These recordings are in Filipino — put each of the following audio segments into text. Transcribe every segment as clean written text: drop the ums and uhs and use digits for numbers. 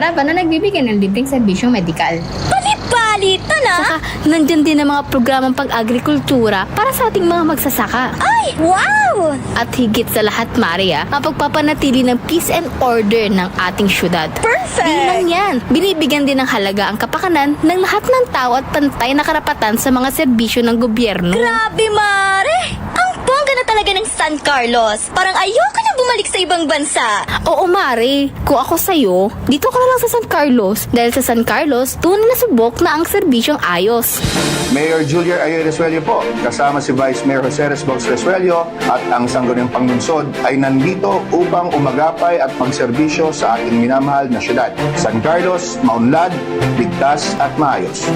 harapan na nagbibigay ng libreng serbisyong medikal. Palit-palitan na! Saka, nandyan din ang mga programang pag-agrikultura para sa ating mga magsasaka. Ay, wow! At higit sa lahat, Maria, mapagpapanatili ng peace and order ng ating syudad. Perfect! Di lang yan, binibigyan din ng halaga ang kapakanan ng lahat ng tao at pantay na karapatan sa mga serbisyo ng gobyerno. Grabe, Mare! Ang bongga na talaga ng San Carlos. Parang ayoko na bumalik sa ibang bansa. Oo, Mare. Kung ako sa'yo, dito ka na lang sa San Carlos. Dahil sa San Carlos, tunay na subok na ang serbisyong ayos. Mayor Julia Ayoy Resuello po, kasama si Vice Mayor Jose Resbox Resuello at ang sangguniang panglunsod ay nandito upang umagapay at magserbisyo sa ating minamahal na syudad. San Carlos, maunlad, ligtas at maayos.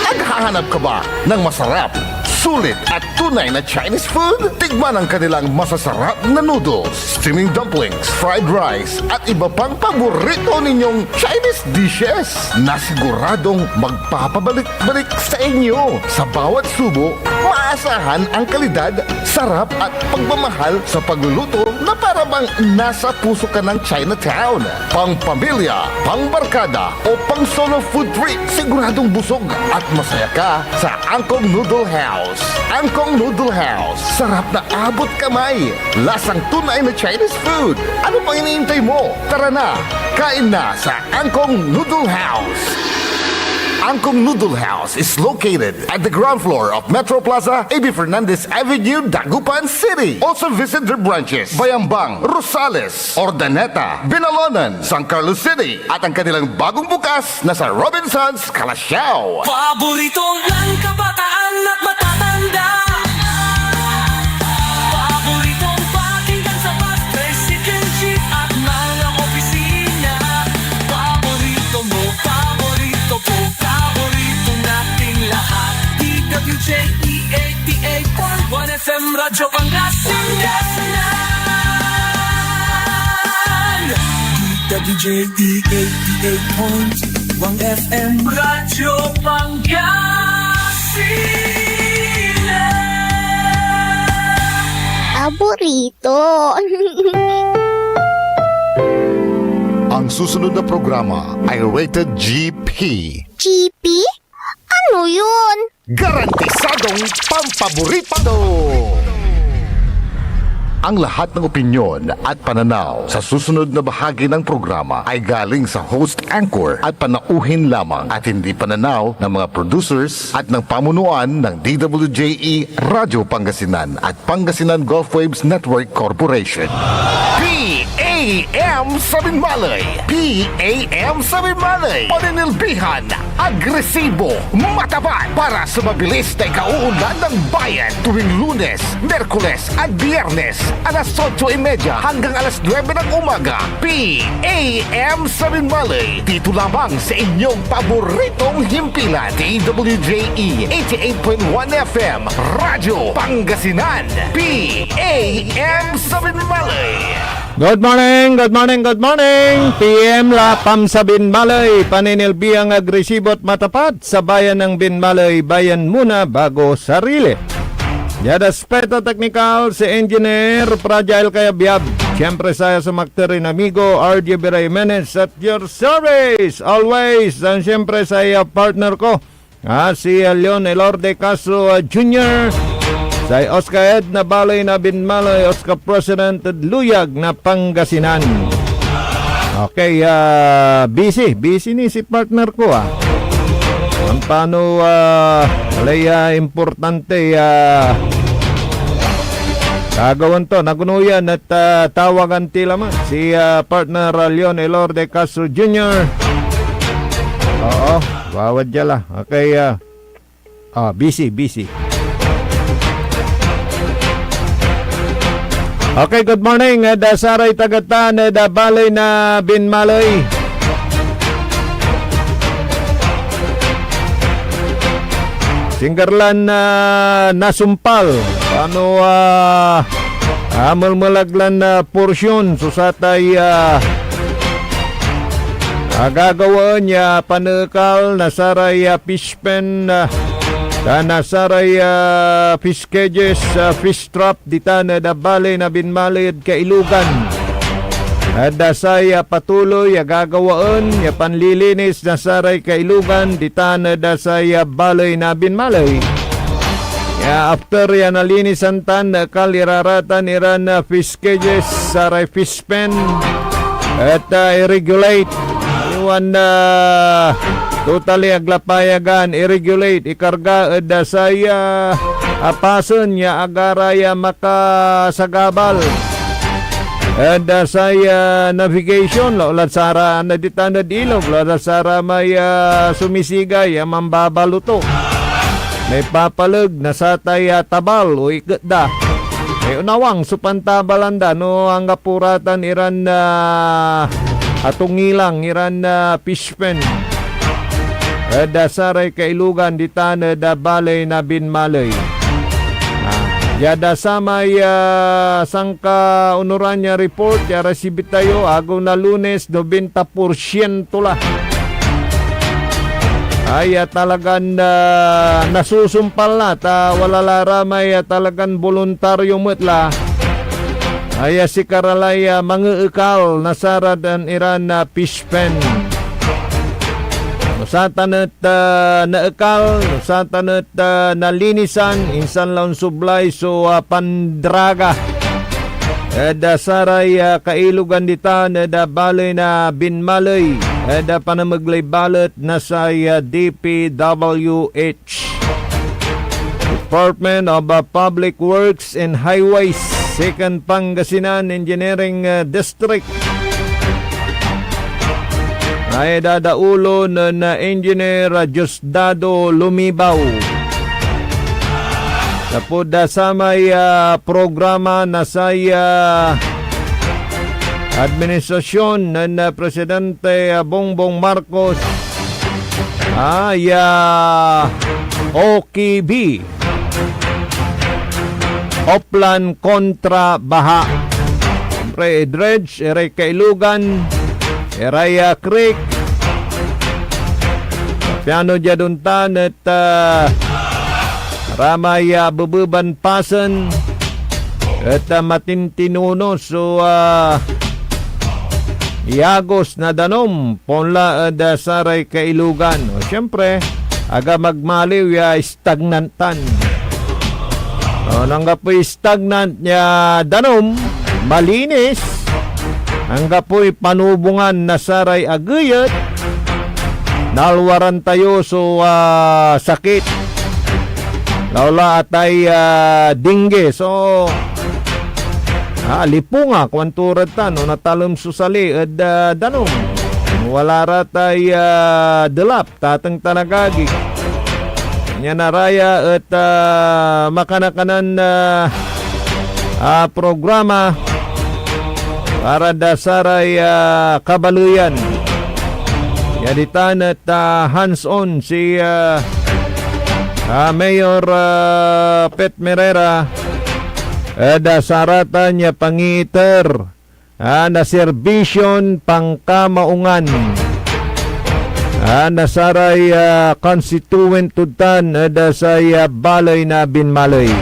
Naghahanap ka ba ng masarap, sulit at tunay na Chinese food? Tikman ang kanilang masasarap na noodles, steaming dumplings, fried rice at iba pang paborito ninyong Chinese dishes na siguradong magpapabalik-balik sa inyo. Sa bawat subo, maasahan ang kalidad, sarap at pagmamahal sa pagluluto na para bang nasa puso ka ng Chinatown. Pang pamilya, pang barkada o pang solo food trip, siguradong busog at masaya ka sa Angkong Noodle House. Angkong Noodle House, sarap na abot kamay, lasang tunay na Chinese food. Ano pang iniintay mo? Tara na, kain na sa Angkong Noodle House. Angkong Noodle House is located at the ground floor of Metro Plaza, A.B. Fernandez Avenue, Dagupan City. Also visit their branches, Bayambang, Rosales, Ordaneta, Binalonan, San Carlos City, at ang kanilang bagong bukas na sa Robinsons, Calasiao. Paborito ng kabataan at matatanda. Paboritong pakinggan sa bus, tricycle, jeep at mga opisina. Paborito mo, paborito ko, paborito nating lahat. DWJE 88.1 FM Radyo Pangasinan. DWJE 88.1 FM Radyo Pangasinan. Paborito. Ang susunod na programa ay rated GP. GP? Ano yun? Garantisadong pampaborito! Ang lahat ng opinyon at pananaw sa susunod na bahagi ng programa ay galing sa host anchor at panauhin lamang at hindi pananaw ng mga producers at ng pamunuan ng DWJE Radio Pangasinan at Pangasinan Gulf Waves Network Corporation. PAM Sabinmalay! PAM Sabinmalay! Paninilbihan, agresibo, matapat para sa mabilis na ikauunlad ng bayan tuwing Lunes, Merkules at Biyernes alas 8:30 hanggang alas 9 ng umaga. PAM Sabinmalay, dito lamang sa inyong paboritong himpilan, DWJE 88.1 FM Radyo Pangasinan. PAM Sabinmalay. Good morning, good morning, good morning. PM La Pam sa Binmalay, paninilbiang agresibo at matapat sa bayan ng Binmalay, bayan muna bago sarili. Yan aspeto technical si Engineer Fragile Kayabyab. Siyempre saya sa makterin amigo RJ Biray Menes at your service always. And siyempre saya partner ko si Leon Elorde Castro Jr. Say Oscar Ed na balay na Binmalay, Oscar President at Luyag na Pangasinan. Okay, busy ni si partner ko Ang paano importante gagawin to, nagunuyan at tawagan tila man si partner Leon Elorde Castro Jr. Oo, wawad dyan okay, busy. Okay, good morning. Saray Tagatan, balay na Binmalay. Singarlan na nasumpal. Paano mulmulaglan na porsyon. Susatay gagawin niya panekal nasaray fishpen nasaray fish cages fish trap dita na dabali na Binmalay at Kailugan. At dasay patuloy gagawaan ya panlilinis na saray kailugan ditan dasay balay na binmalay. Ya after ya nalinisan tan kaliraratan iran fish cages saray fish pen at i-regulate iwan totally aglapayagan i-regulate ikarga at dasay apason ya agaraya makasagabal. Ada saya navigation laulat sara na ditanda ilog laulat sara may sumisigay mambabaluto may papalag na satay tabal o ikda may unawang supantabalanda no ang kapuratan iran na atungilang iran na fishpen ada saray kailugan ditanda da balay na binmalay. Yada samay sangka unuran niya report ya resibit tayo agaw na Lunes 90% lah. Ay talagan nasusumpal na wala laramay talagan voluntaryo metla. Ay si karalay mangeekal nasara dan iran na fishpen. Satanat naekal, satanat nalinisan, insan laun sublay so pandraga. Ada saray kailugan dita da balay na binmalay. Ada panamaglay balat na sa DPWH. Department of Public Works and Highways, 2nd Pangasinan Engineering District. Ay dadaulo na engineer Diosdado Lumibaw. Tapos samay programa na saya administrasyon na Presidente Bongbong Marcos OKB Oplan kontra baha. Dredge, eray kailugan, Eraya Creek, piano jaduntan at ramaya bebeban pasan at matintinuno so iagos na danom ponla da saray kailugan. O siyempre, aga magmaliw ya stagnantan. O nangga po stagnant niya danom, malinis. Hangga po'y panubungan na saray agayat, nalwaran tayo so sakit. Laula atay dingge. So, lipunga, kwanturad ta, no, natalom susali, at danong. Wala ratay delap, tatang tanagagi. Kanya naraya at makanakanan programa para dasaray kabaluyan. Yaditan at hands-on si Mayor Pet Merera dasaratan niya pangiter na serbisyon pangkamaungan nasaray constituent tutan dasay balay na binmalay.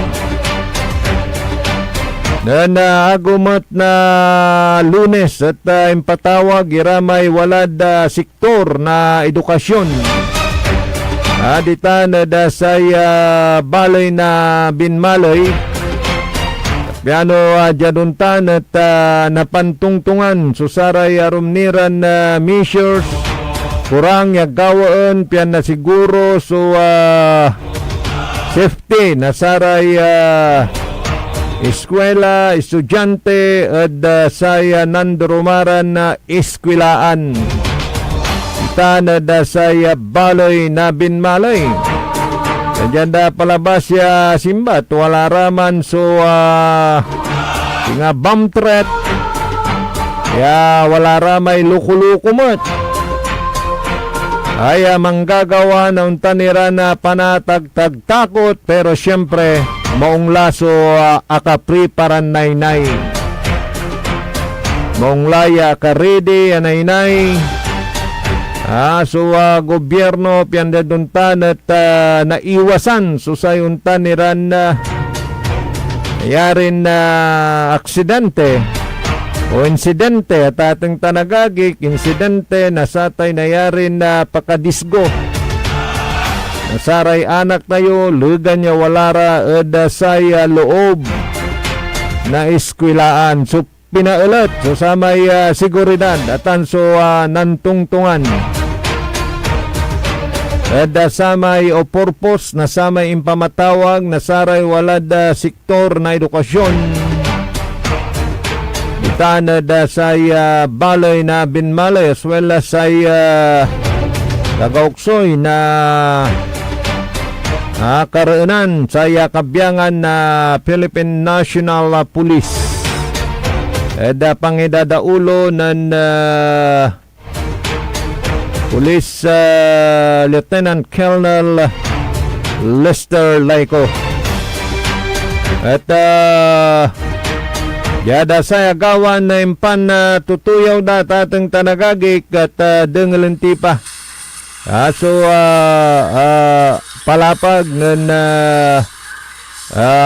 Na agumot na Lunes at impatawag iramay walad sektor na edukasyon. Dita na dasay balay na binmalay. Piano jaduntan at napantungtungan susaray arumniran na measures. Kurang yagawaan pian na siguro so safety nasaray eskwela, estudyante at saya nandurumaran na eskwelaan. Ita na saya balay na binmalay. Diyan da palabas ya simbat, wala raman so tinga bomb threat. Ya wala ramay lukulukumot. Ay manggagawa ng tanira na panatagtag takot pero siyempre maong laso akapri paran naynay. Maong laya ka ready naynay. So gobyerno piandaduntan at naiwasan so sayuntan niran na yarin na aksidente. O insidente at ating tanagagik, insidente na satay nayari na pakadisgo. Nasaray anak tayo, lugan niya walara eda say loob na eskwilaan. So pinaulat, so sa may seguridad atan so nantungtungan. Eda sa may o purpose na sa may impamatawag na saray walad sektor na edukasyon. Itan da say balay na Binmalay as well as say kagauksoy na karaanan sa kabiyangan na Philippine National Police. Eda pangidadaulo ng Police Lieutenant Colonel Lester Laico. At yada sa agawan na impan na tutuyaw na tatang tanagagik at dengalenti pa. So palapag ng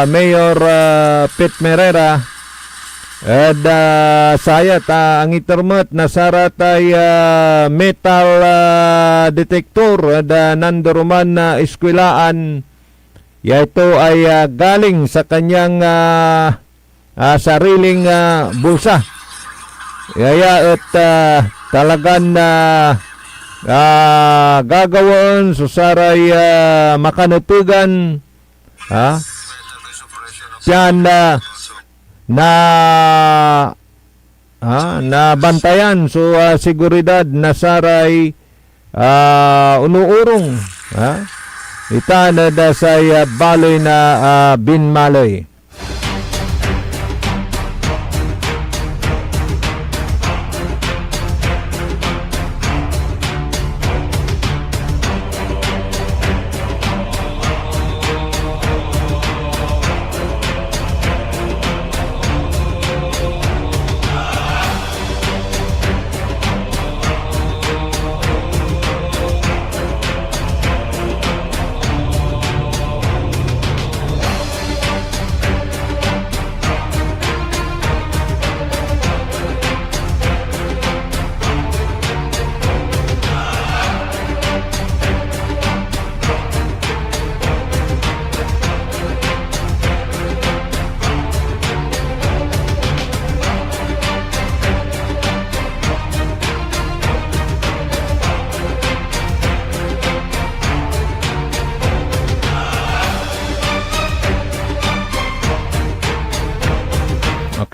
Mayor Pete Merera at saya ang itermat na sarat ay metal detector at nandoruman na eskwelaan. Ito ay galing sa kanyang sariling bulsa. Kaya at talagang gagawin susaray makanutugan yan na bantayan so seguridad na saray unuurong ita na da say baloy na Binmalay.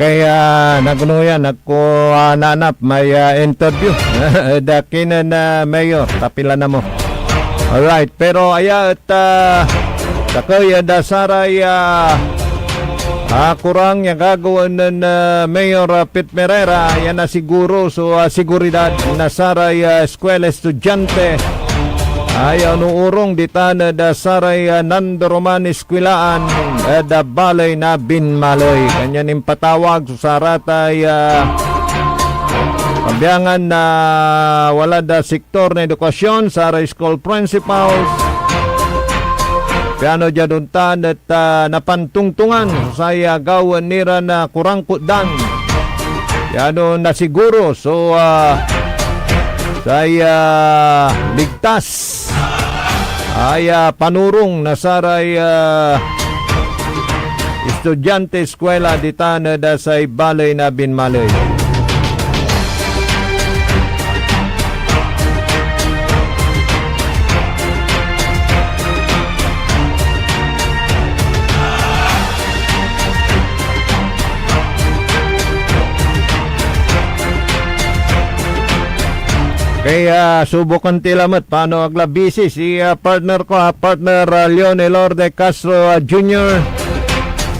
Kaya nagunuyan ako nanap may interview dakin na mayor tapila na mo. Alright, pero aya at takaya dasaray kurang yung gagawin ng Mayor Pete Merera yan na siguro so seguridad nasaray eskwela estudyante ayaw nuurong ditana da saray nandoruman eskwelaan da balay na Binmalay. Kanya ning patawag sa saratay kabiyangan na wala da sektor na edukasyon saray school principals. Piano jaduntan at napantungtungan sa gawan nira na kurangkudan. Yano na siguro so saya ligtas ay panurong na saray estudyante eskwela ditana da say balay na Binmalay. Kaya subukan tilamat paano aglabisi si partner ko, partner Leonel Lorde Castro Jr.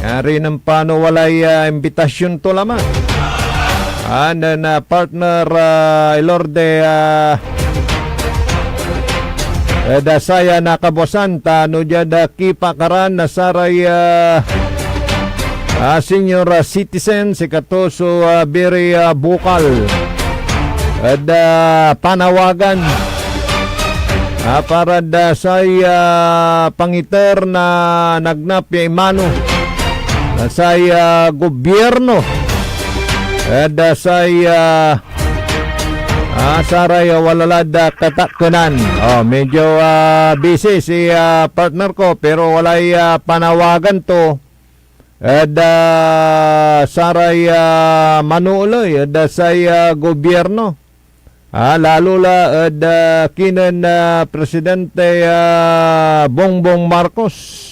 Yari ng paano walay imbitasyon to laman. And then partner Lorde dasaya nakabosan tano jada kipakaran na saray senior citizen si Katoso Biri Bukal. At panawagan para da say pangiter na nagnap ya imano na say gobyerno Say saray walalad katakunan. Medyo busy si partner ko pero walay panawagan to. Saray manuuloy say gobyerno. Lalo la kinan Presidente Bongbong Marcos.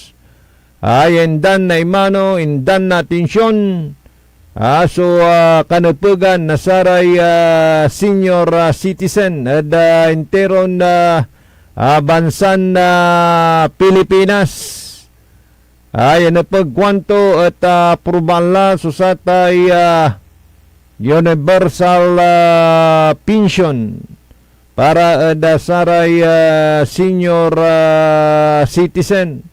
Indan na imano, indan na tensyon. So kanupugan na saray senior citizen interon bansan Pilipinas. Yan na pagkwanto at probala susatay universal pension para saray senior citizen.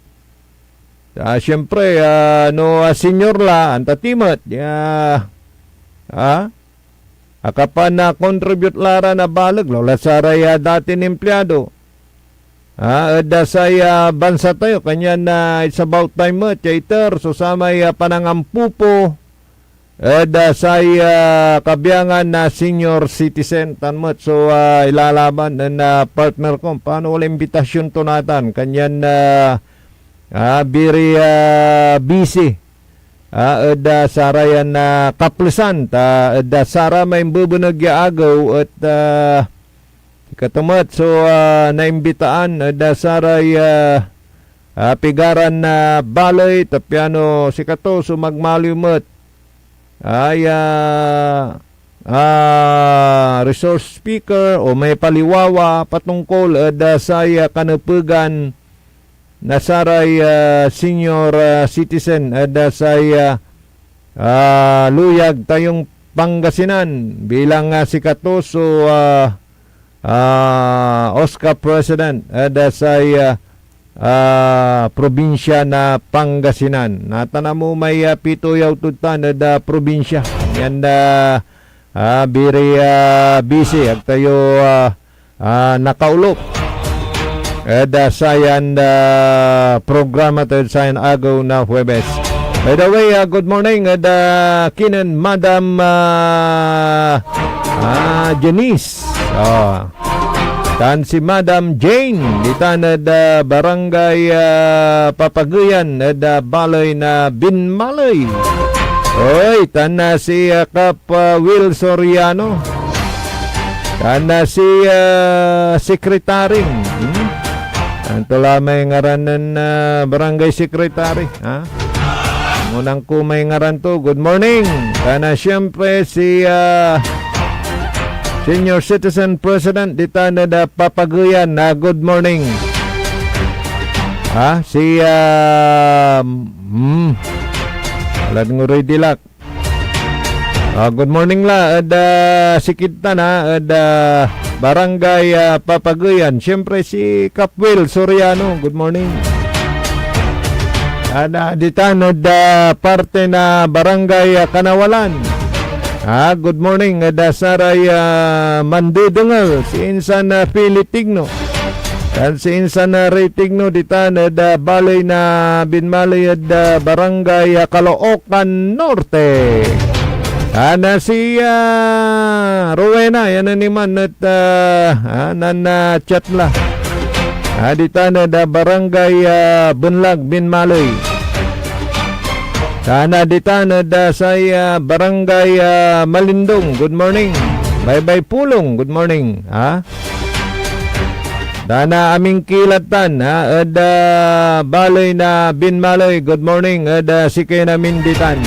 Siyempre, senior la, antatimot. Akapan na contribute lara na balag, lola saray dating empleyado. Say bansa tayo, kanya na it's about time mo, chaiter, so samay panangampupo, say kabiyangan na senior citizen, tanmot, so ilalaban na partner ko, paano wala imbitasyon to natan, kanya na very busy. Sarayan na kaplisan, sara may bubunag agaw at katamat so naimbitaan saray pigaran na balay tapyano si kato so magmalimot ay resource speaker o may paliwawa patungkol say kanupugan na saray senior citizen say luyag tayong Pangasinan bilang si kato so Oscar President say probinsya na Pangasinan. Natana mo may pito yaw tutan probinsya. Yan very busy. Ag tayo nakaulop. Sayan programa tayo sayan agaw na Huwebes. By the way, good morning. Kinan Madam Janice. Tan si Madam Jane ditanad barangay Papaguyan balay na Binmalay. Oy, tan na si Kap Will Soriano. Tan na si Secretary. Anto lamay ngaranan barangay secretary. Munang ko may ngaran to. Good morning. Tan na siyempre si Senior Citizen President dita na Papaguyan na good morning. Si alad nguroy dilak. Good morning la sikit na barangay Papaguyan. Siyempre si Kapwil Soriano. Good morning. Dita na parte na barangay Kanawalan. Good morning, saray Mandudangal, si Insan Pilitigno. At si Insan Ritigno, dita na balay na Binmalay at barangay Caloocan Norte. Na si Rowena, yan na naman at chatla. Dita na barangay Bunlag, Binmalay. Sana dita na say barangay Malindong. Good morning. Bye-bye Pulong. Good morning. Dana aming kilatan balay na Binmalay. Good morning. Sikay namin ditan.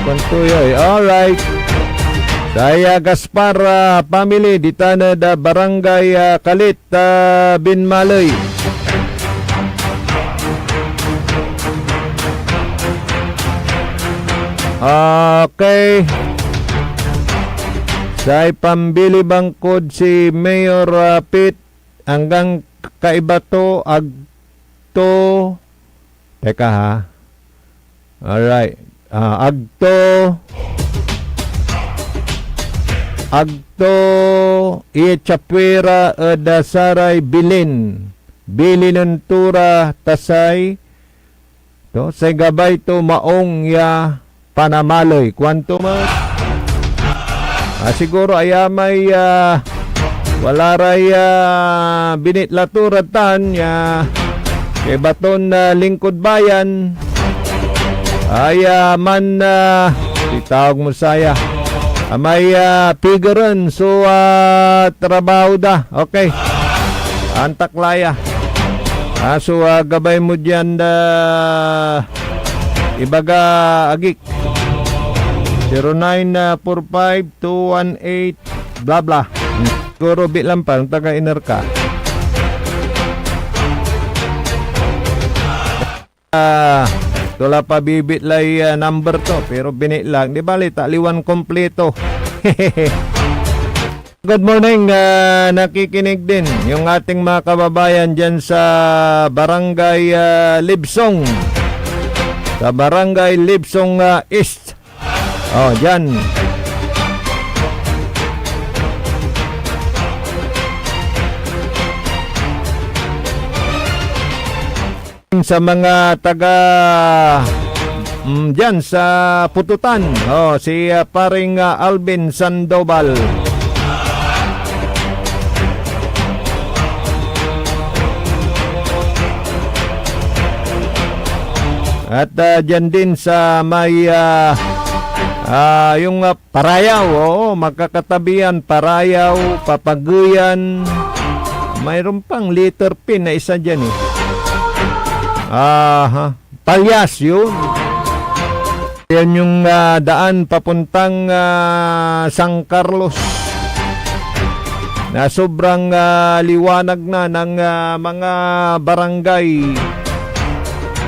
Kontuyoy. Alright. Saya Gaspar family dita na barangay Kalit Binmalay. Okay. Say pambili bangkod si Mayor Pitt hanggang kaiba to agto. Teka ha. Alright. Agto iechapwera dasaray bilin. Bilinuntura tasay to say gabay to maong ya panamaloy. Kwanto mo? Siguro ay may wala ray binitlaturatan ya kay baton lingkod bayan ay man itawag mo saya may figuran so trabaho da. Okay, antaklaya. So gabay mo dyan ibaga agik 0945-218 blah blah. Siguro bilang pa taga-iner ka. Tula pa bibit lay number to pero binilang di bali taliwan kompleto. Good morning, nakikinig din yung ating mga kababayan dyan sa Barangay Libsong. Sa Barangay Libsong East. Oh, dyan. Sa mga taga dyan sa Pututan. Oh, si paring Alvin Sandoval. At dyan din sa may yung Parayaw, magkakatabihan, Parayaw, Papaguyan. Mayroon pang letter P na isa dyan eh. Palyas yun. Yan yung daan papuntang San Carlos. Na sobrang liwanag na ng mga barangay.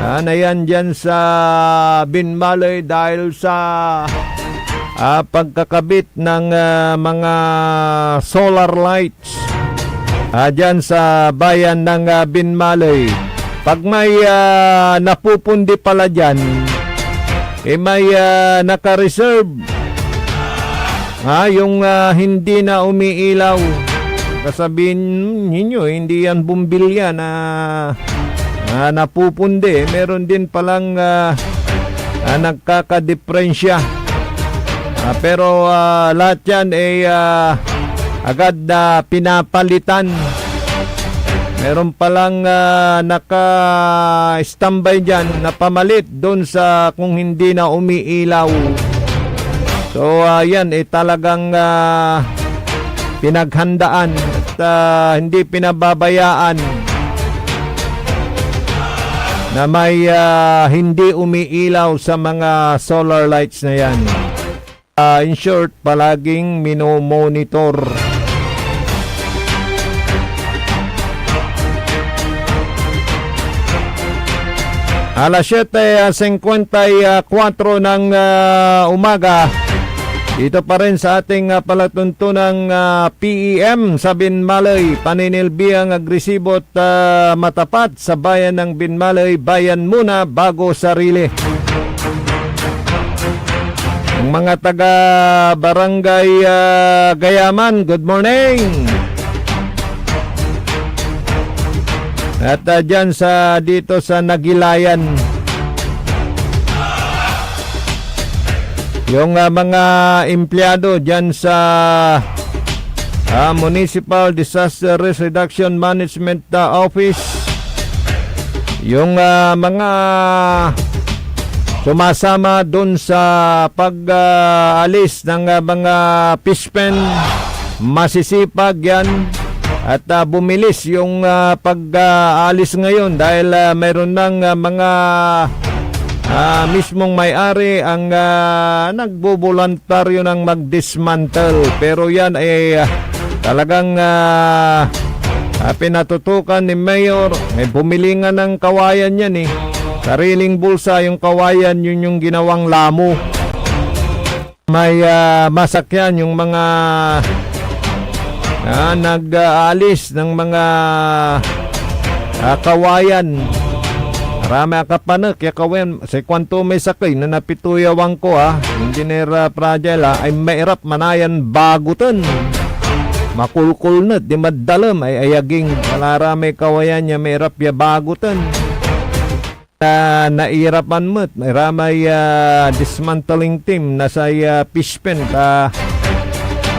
Na yan dyan sa Binmalay dahil sa pagkakabit ng mga solar lights dyan sa bayan ng Binmalay. Pag may napupundi pala dyan, may naka-reserve yung hindi na umiilaw. Kasabihin ninyo, hindi yan bumbilya na napupundi. Meron din palang nagkakadiferensya. Pero lahat yan ay agad pinapalitan. Meron palang naka-standby dyan na pamalit doon sa kung hindi na umiilaw. So yan talagang pinaghandaan at hindi pinababayaan na may hindi umiilaw sa mga solar lights na yan. In short, palaging minomonitor. Alas 7:54 ng umaga. Dito pa rin sa ating palatuntunang PEM sa Binmalay. Paninilbihang agresibo at matapat sa bayan ng Binmalay. Bayan muna bago sarili. Ang mga taga Barangay Gayaman, good morning. At dyan dito sa Nagilayan, yung mga empleyado dyan sa Municipal Disaster Risk Reduction Management Office, yung mga sumasama dun sa pag-alis ng mga fishpen, masisipag yan. At bumilis yung pag-aalis ngayon dahil mayroon ng mga mismong may-ari ang nagboboluntaryo ng mag-dismantle. Pero yan ay talagang pinatutukan ni Mayor. May bumili nga ng kawayan yan eh. Sariling bulsa yung kawayan, yun yung ginawang lamo. May masakyan yung mga nag-aalis ng mga kawayan. Marami akapanak yakawin sa kwanto may sakay na napituyawang ko engineer fragile ay mairap manayan bagutan makulkul na di madalam ay ayaging malarami kawayan niya mairap ya bagutan. nairapan mo. May dismantling team na sa fish pen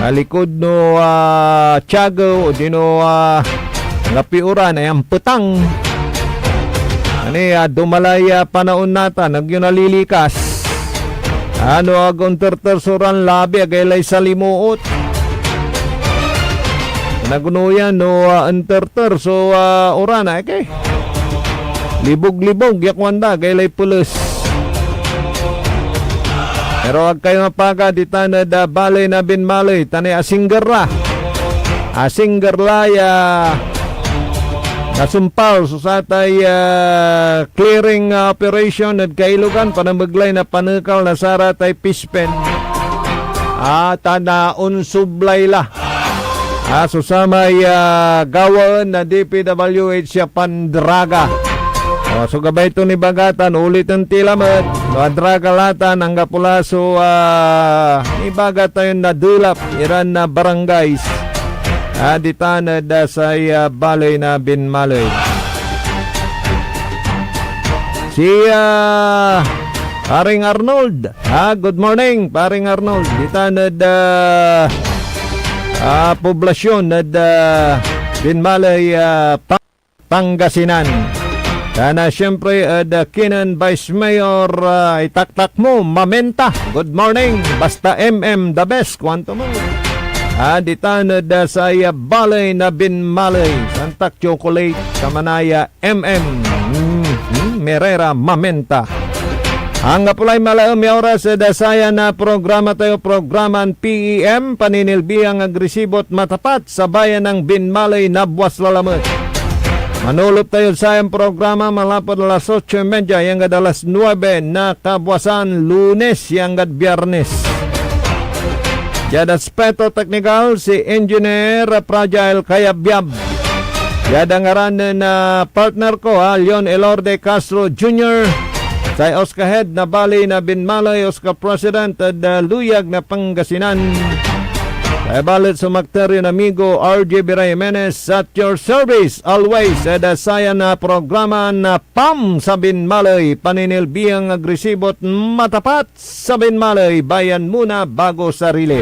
likod no Tiago o dino lapiuran ay ang putang. Dumalay panahon nata nagyo nalilikas. Agon tertersuran labi agaylay sa limuot. Nagunuyan no enterter so urana okay. Libog-libog yakwanda gaylay pulos. Pero wag kayo mapaga di tanad balay na binmalay tani asinggerla. Asinggerla ya nasumpal so sa tay clearing operation at kailugan para maglay na panukal na sara tay pispen. Tanaon sublay la. Susamay gawaan na DPWH siya pandraga. So gabay ito ni Bagatan, ulit ang tilamat. Draga latan, ang kapula. So ni Bagatan na dulap, iran na barangays. Ditanad sa balay na binmalay. Si Paring Arnold. Good morning, Paring Arnold. Ditanad poblasyon na binmalay Pangasinan. Kana siyempre Kinan Vice Mayor itaktak mo Mamenta. Good morning. Basta MM the best. Kwanto mo. Ditanad sa balay na binmalay. Santak Chocolate Kamanaya MM Merera Mamenta. Ang apulay malaom may oras sa dasaya na programa tayo programan PEM paninilbihang agresibot matapat sa bayan ng Binmalay Nabwas Lalamot. Manulop tayo sa iyang programa malapad alas 8:30 yang alas 9 na kabwasan Lunes yang Biyernes. Yada speto technical si Engineer Fragile Kayabyab. Yada ngaran na partner ko Leon Elorde Castro Jr. Sa Oscar Head na bali na Binmalay Oscar President at Luyag na Pangasinan. Ay balit sa Magterion amigo RJ Biray Jimenez at your service always sa dasaya na programa na PAM sa Binmalay paninilbihang agresibot matapat sa Binmalay bayan muna bago sarili.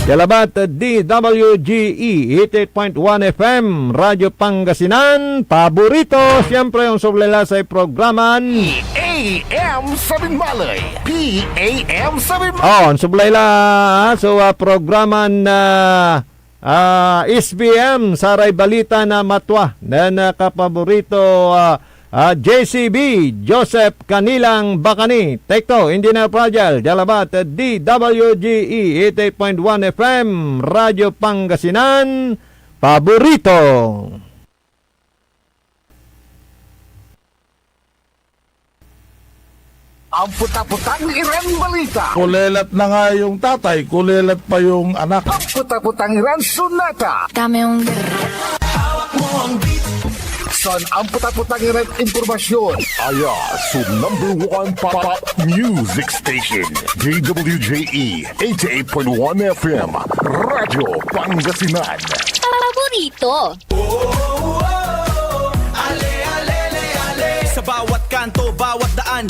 Yalabat DWGE 88.1 FM Radyo Pangasinan paborito siyempre yung sublela sa programan PAM sa Binmalay. PAM sa Binmalay. Sublayla so programan na SBM Saray Balita na Matwa na nakapaborito JCB Joseph Kanilang Bakani Tekto Engineer Fragile Jalabat DWGE 88.1 FM Radyo Pangasinan paborito. Ang puta-putang Iran balita. Kulelat na nga yung tatay, kulelat pa yung anak. Ang puta-putang Iran sunata. San ang puta-putang Iran impormasyon. Aya sa #1 pop music station. DWJE 88.1 FM. Radyo Pangasinan. Paborito. Sa bawat kanto, bawat daan,